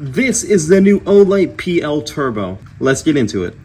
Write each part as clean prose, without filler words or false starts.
This is the new Olight PL Turbo. Let's get into it.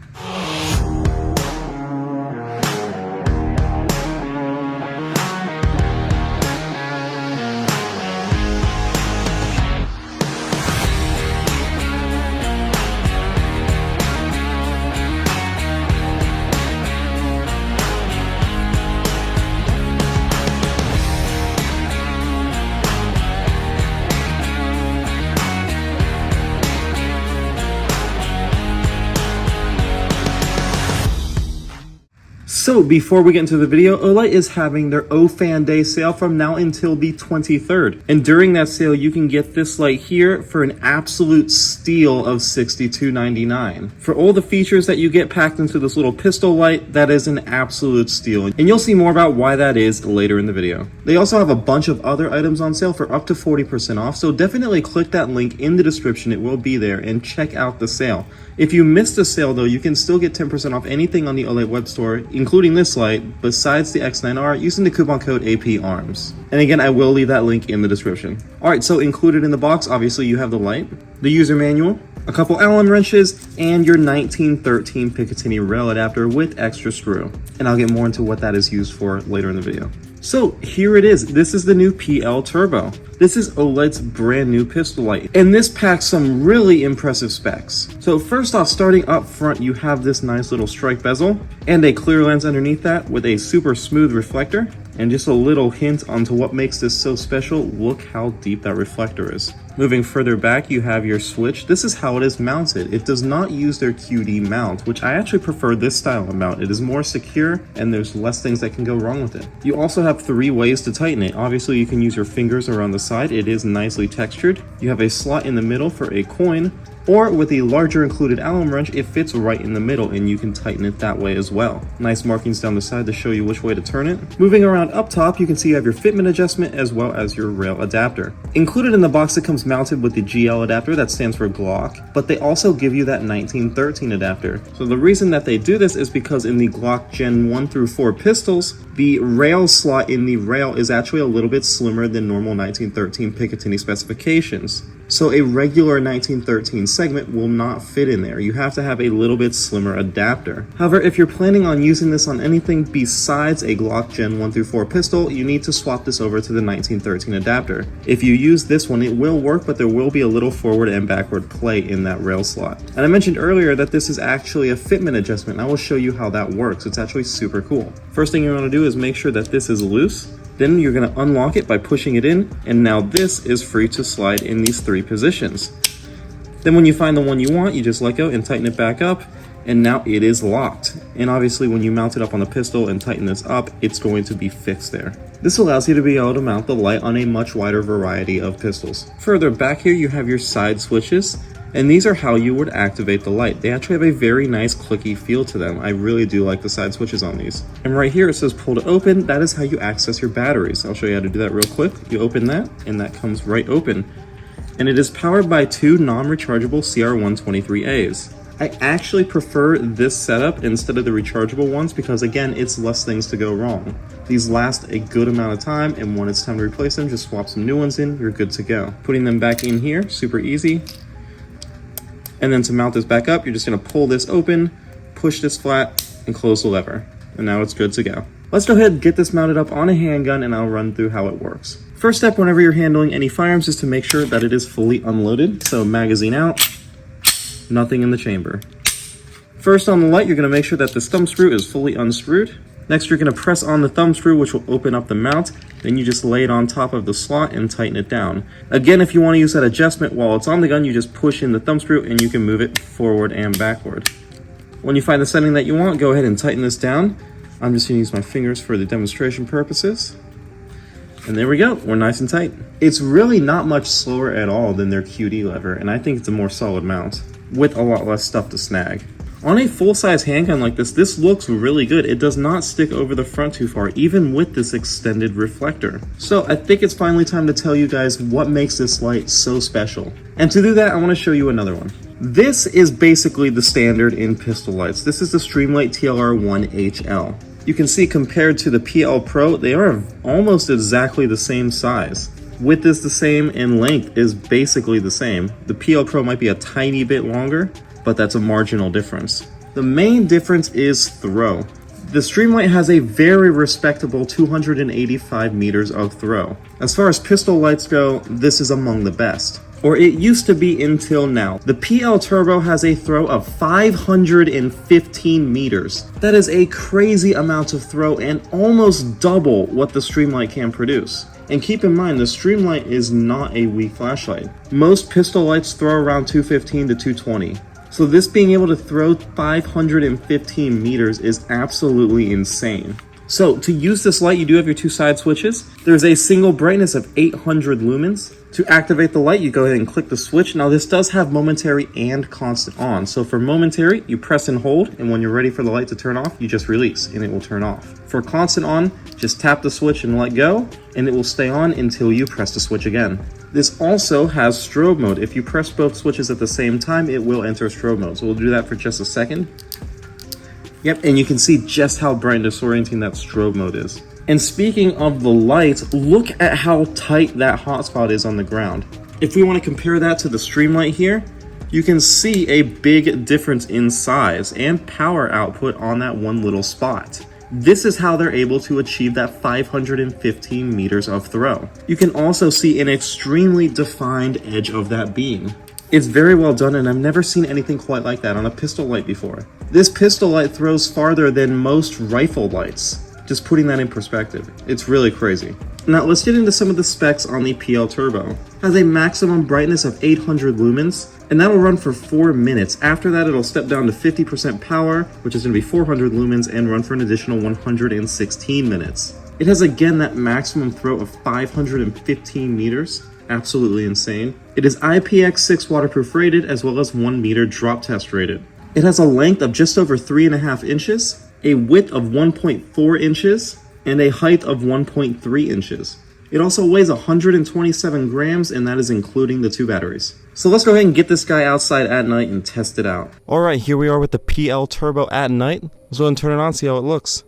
So before we get into the video, Olight is having their O-Fan Day sale from now until the 23rd. And during that sale, you can get this light here for an absolute steal of $62.99. For all the features that you get packed into this little pistol light, that is an absolute steal. And you'll see more about why that is later in the video. They also have a bunch of other items on sale for up to 40% off, so definitely click that link in the description. It will be there, and check out the sale. If you missed the sale though, you can still get 10% off anything on the Olight web store, including this light, besides the X9R, using the coupon code APARMS. And again, I will leave that link in the description. Alright, so included in the box, obviously you have the light, the user manual, a couple Allen wrenches, and your 1913 Picatinny rail adapter with extra screw. And I'll get more into what that is used for later in the video. So here it is. This is the new PL Turbo. This is Olight's brand new pistol light, and this packs some really impressive specs. So first off, starting up front, you have this nice little strike bezel and a clear lens underneath that with a super smooth reflector. And just a little hint onto what makes this so special, look how deep that reflector is. Moving further back, you have your switch. This is how it is mounted. It does not use their QD mount, which I actually prefer this style of mount. It is more secure and there's less things that can go wrong with it. You also have 3 ways to tighten it. Obviously, you can use your fingers around the side. It is nicely textured. You have a slot in the middle for a coin, or with a larger included Allen wrench, it fits right in the middle and you can tighten it that way as well. Nice markings down the side to show you which way to turn it. Moving around up top, you can see you have your fitment adjustment as well as your rail adapter. Included in the box, it comes mounted with the GL adapter, that stands for Glock, but they also give you that 1913 adapter. So the reason that they do this is because in the Glock Gen 1 through 4 pistols, the rail slot in the rail is actually a little bit slimmer than normal 1913 Picatinny specifications. So a regular 1913 segment will not fit in there. You have to have a little bit slimmer adapter. However, if you're planning on using this on anything besides a Glock Gen 1 through 4 pistol, you need to swap this over to the 1913 adapter. If you use this one, it will work, but there will be a little forward and backward play in that rail slot. And I mentioned earlier that this is actually a fitment adjustment, and I will show you how that works. It's actually super cool. First thing you want to do is make sure that this is loose. Then you're going to unlock it by pushing it in, and now this is free to slide in these 3 positions. Then when you find the one you want, you just let go and tighten it back up, and now it is locked. And obviously when you mount it up on the pistol and tighten this up, it's going to be fixed there. This allows you to be able to mount the light on a much wider variety of pistols. Further back here, you have your side switches. And these are how you would activate the light. They actually have a very nice clicky feel to them. I really do like the side switches on these. And right here it says pull to open. That is how you access your batteries. I'll show you how to do that real quick. You open that and that comes right open. And it is powered by 2 non-rechargeable CR123As. I actually prefer this setup instead of the rechargeable ones because again, it's less things to go wrong. These last a good amount of time, and when it's time to replace them, just swap some new ones in, you're good to go. Putting them back in here, super easy. And then to mount this back up, you're just gonna pull this open, push this flat, and close the lever. And now it's good to go. Let's go ahead and get this mounted up on a handgun and I'll run through how it works. First step whenever you're handling any firearms is to make sure that it is fully unloaded. So magazine out, nothing in the chamber. First on the light, you're gonna make sure that this thumb screw is fully unscrewed. Next, you're gonna press on the thumb screw, which will open up the mount. Then you just lay it on top of the slot and tighten it down. Again, if you wanna use that adjustment while it's on the gun, you just push in the thumb screw and you can move it forward and backward. When you find the setting that you want, go ahead and tighten this down. I'm just gonna use my fingers for the demonstration purposes. And there we go, we're nice and tight. It's really not much slower at all than their QD lever, and I think it's a more solid mount with a lot less stuff to snag. On a full-size handgun like this looks really good. It does not stick over the front too far, even with this extended reflector. So I think it's finally time to tell you guys what makes this light so special. And to do that, I want to show you another one. This is basically the standard in pistol lights. This is the Streamlight TLR1HL. You can see compared to the PL Pro, they are almost exactly the same size. Width is the same and length is basically the same. The PL Pro might be a tiny bit longer, but that's a marginal difference. The main difference is throw. The Streamlight has a very respectable 285 meters of throw. As far as pistol lights go, this is among the best. Or it used to be until now. The PL Turbo has a throw of 515 meters. That is a crazy amount of throw and almost double what the Streamlight can produce. And keep in mind, the Streamlight is not a weak flashlight. Most pistol lights throw around 215 to 220. So this being able to throw 515 meters is absolutely insane. So to use this light, you do have your two side switches. There's a single brightness of 800 lumens. To activate the light, you go ahead and click the switch. Now this does have momentary and constant on. So for momentary, you press and hold, and when you're ready for the light to turn off, you just release and it will turn off. For constant on, just tap the switch and let go, and it will stay on until you press the switch again. This also has strobe mode. If you press both switches at the same time, it will enter strobe mode. So we'll do that for just a second. Yep, and you can see just how bright and disorienting that strobe mode is. And speaking of the light, look at how tight that hotspot is on the ground. If we want to compare that to the Streamlight here, you can see a big difference in size and power output on that one little spot. This is how they're able to achieve that 515 meters of throw. You can also see an extremely defined edge of that beam. It's very well done, and I've never seen anything quite like that on a pistol light before. This pistol light throws farther than most rifle lights. Just putting that in perspective. It's really crazy. Now let's get into some of the specs on the PL Turbo. It has a maximum brightness of 800 lumens, and that'll run for 4 minutes. After that, it'll step down to 50% power, which is going to be 400 lumens, and run for an additional 116 minutes. It has again that maximum throw of 515 meters. Absolutely insane. It is IPX6 waterproof rated, as well as 1 meter drop test rated. It has a length of just over 3.5 inches, a width of 1.4 inches, and a height of 1.3 inches. It also weighs 127 grams, and that is including the 2 batteries. So let's go ahead and get this guy outside at night and test it out. Alright, here we are with the PL Turbo at night. Let's go ahead and turn it on, see how it looks.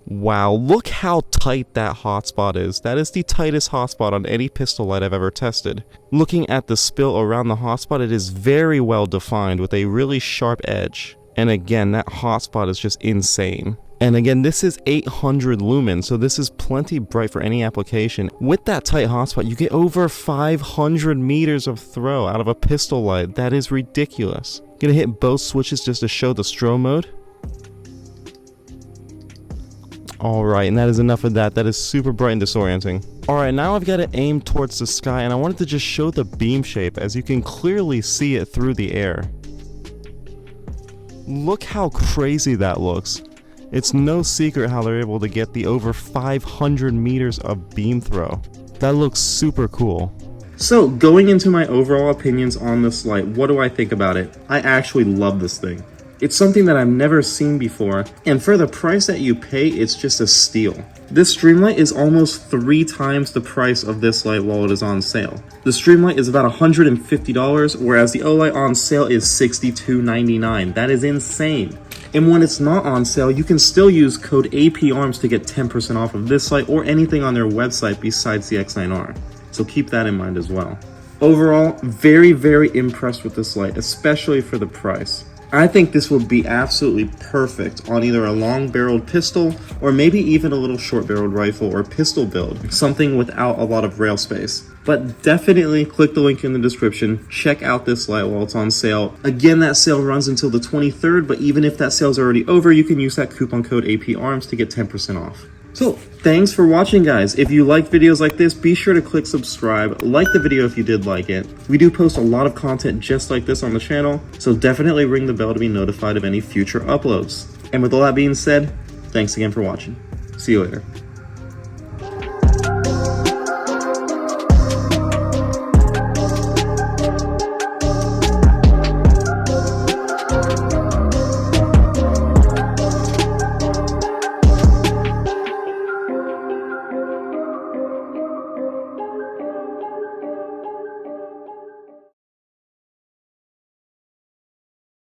Wow, look how tight that hotspot is. That is the tightest hotspot on any pistol light I've ever tested. Looking at the spill around the hotspot, it is very well defined with a really sharp edge. And again, that hotspot is just insane. And again, this is 800 lumens, so this is plenty bright for any application. With that tight hotspot, you get over 500 meters of throw out of a pistol light. That is ridiculous. Gonna hit both switches just to show the strobe mode. Alright, and that is enough of that. That is super bright and disorienting. Alright, now I've got to aim towards the sky, and I wanted to just show the beam shape, as you can clearly see it through the air. Look how crazy that looks. It's no secret how they're able to get the over 500 meters of beam throw. That looks super cool. So, going into my overall opinions on this light, what do I think about it? I actually love this thing. It's something that I've never seen before, and for the price that you pay, it's just a steal. This Streamlight is almost 3 times the price of this light while it is on sale. The Streamlight is about $150, whereas the Olight on sale is $62.99. That is insane. And when it's not on sale, you can still use code APARMS to get 10% off of this light or anything on their website besides the X9R. So keep that in mind as well. Overall, very, very impressed with this light, especially for the price. I think this would be absolutely perfect on either a long-barreled pistol or maybe even a little short-barreled rifle or pistol build, something without a lot of rail space. But definitely click the link in the description, check out this light while it's on sale. Again, that sale runs until the 23rd, but even if that sale's already over, you can use that coupon code APARMS to get 10% off. So, thanks for watching, guys. If you like videos like this, be sure to click subscribe, like the video if you did like it. We do post a lot of content just like this on the channel, so definitely ring the bell to be notified of any future uploads. And with all that being said, thanks again for watching. See you later.